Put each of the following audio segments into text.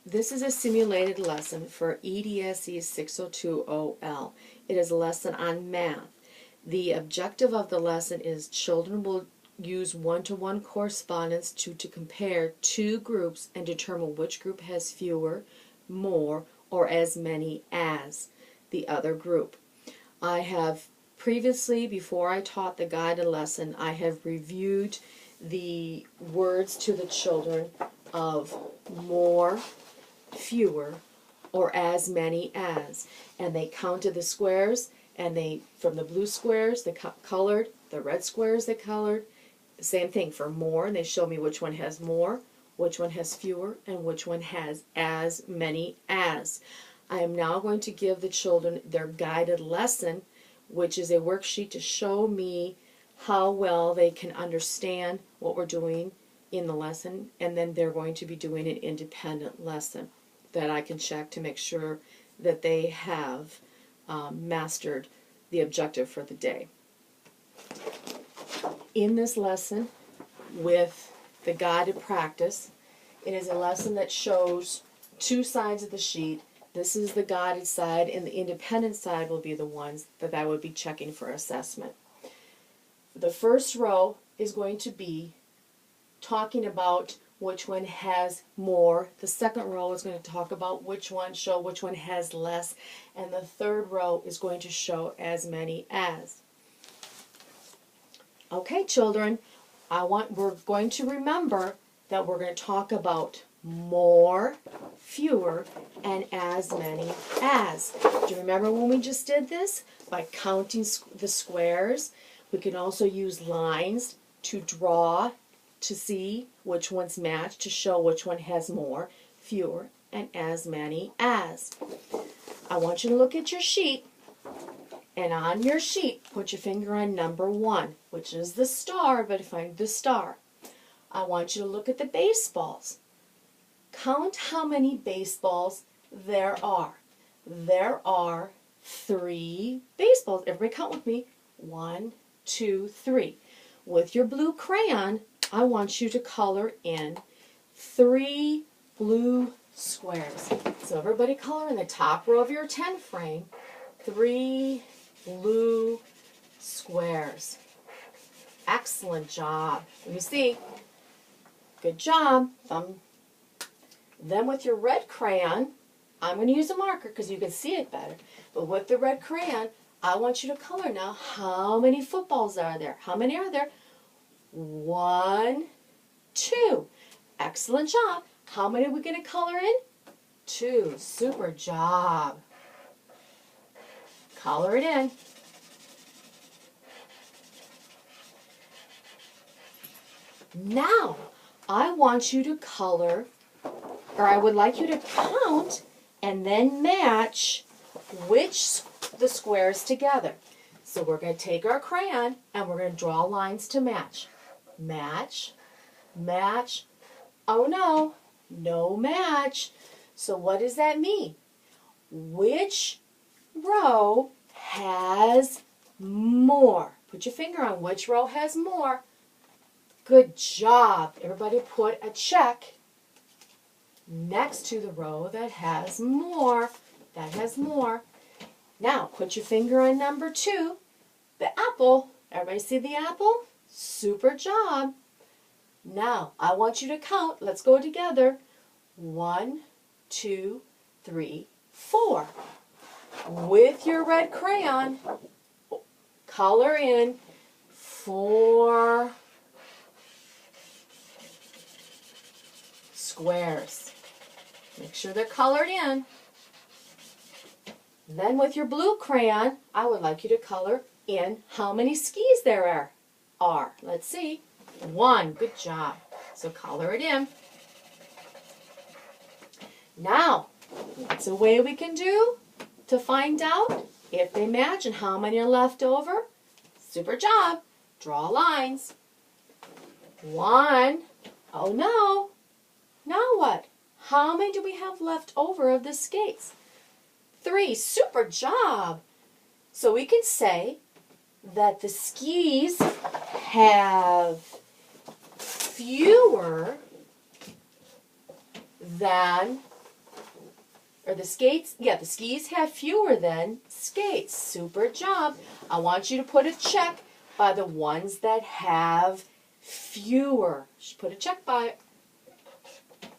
This is a simulated lesson for Edse602 OL. It is a lesson on math. The objective of the lesson is children will use one-to-one correspondence to compare two groups and determine which group has fewer, more, or as many as the other group. I have previously, before I taught the guided lesson, I have reviewed the words to the children of more, fewer, or as many as, and they counted the squares, and they, from the blue squares they colored, the red squares they colored, the same thing for more, and they showed me which one has more, which one has fewer, and which one has as many as. I am now going to give the children their guided lesson, which is a worksheet to show me how well they can understand what we're doing in the lesson, and then they're going to be doing an independent lesson that I can check to make sure that they have mastered the objective for the day. In this lesson, with the guided practice, it is a lesson that shows two sides of the sheet. This is the guided side, and the independent side will be the ones that I would be checking for assessment. The first row is going to be talking about which one has more. The second row is going to talk about show which one has less, and the third row is going to show as many as. Okay, children, we're going to remember that we're going to talk about more, fewer, and as many as. Do you remember when we just did this? By counting the squares. We can also use lines to draw to see which ones match, to show which one has more, fewer, and as many as. I want you to look at your sheet, and on your sheet, put your finger on number 1, which is the star, but find the star. I want you to look at the baseballs. Count how many baseballs there are. There are 3 baseballs. Everybody count with me. 1, 2, 3. With your blue crayon, I want you to color in 3 blue squares. So everybody color in the top row of your 10 frame 3 blue squares. Excellent job. Let me see. Good job. Then with your red crayon, I'm going to use a marker because you can see it better. But with the red crayon, I want you to color now. How many footballs are there? How many are there? 1, 2. Excellent job. How many are we going to color in? 2. Super job. Color it in. Now, I want you to color, or I would like you to count and then match the squares together. So we're going to take our crayon and we're going to draw lines to match. Match, match. Oh no, no match. So what does that mean? Which row has more? Put your finger on which row has more. Good job. Everybody put a check next to the row that has more. That has more. Now, put your finger on number 2, the apple. Everybody see the apple? Super job. Now, I want you to count. Let's go together. 1, 2, 3, 4. With your red crayon, color in 4 squares. Make sure they're colored in. Then with your blue crayon, I would like you to color in how many skis there are. Let's see. 1. Good job. So color it in. Now, what's a way we can do to find out if they match and how many are left over? Super job. Draw lines. 1. Oh no. Now what? How many do we have left over of the skates? 3. Super job. So we can say that the skis have fewer than or the skates, yeah, the skis have fewer than skates. Super job. I want you to put a check by the ones that have fewer. Just put a check by it.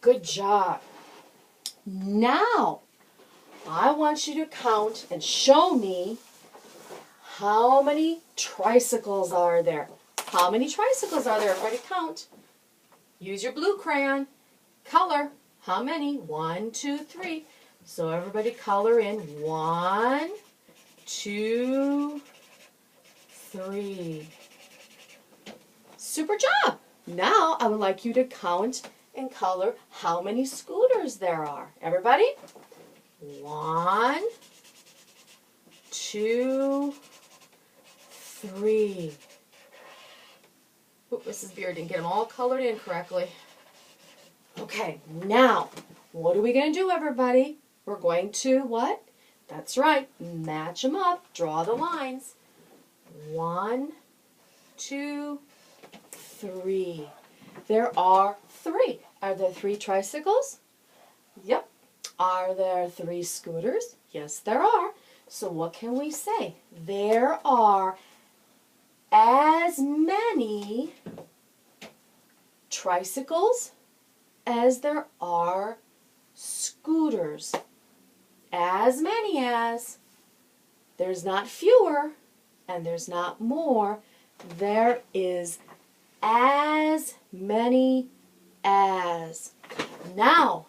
Good job. Now, I want you to count and show me how many tricycles are there. How many tricycles are there? Everybody count. Use your blue crayon. Color. How many? 1, 2, 3. So everybody color in 1, 2, 3. Super job. Now I would like you to count and color how many scooters there are. Everybody? 1, 2, 3. Oop, Mrs. Beard didn't get them all colored in correctly. Okay, now, what are we going to do, everybody? We're going to what? That's right, match them up, draw the lines. 1, 2, 3. There are 3. Are there 3 tricycles? Yep. Are there 3 scooters? Yes, there are. So what can we say? There are as many tricycles as there are scooters. As many as. There's not fewer and there's not more. There is as many as. Now,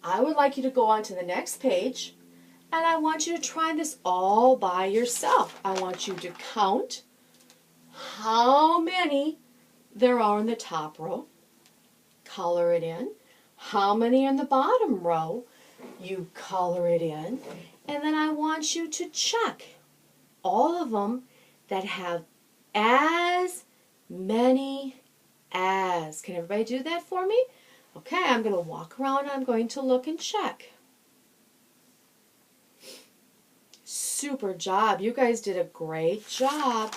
I would like you to go on to the next page, and I want you to try this all by yourself. I want you to count how many there are in the top row. Color it in. How many in the bottom row? You color it in. And then I want you to check all of them that have as many as. Can everybody do that for me? Okay, I'm going to walk around and I'm going to look and check. Super job. You guys did a great job.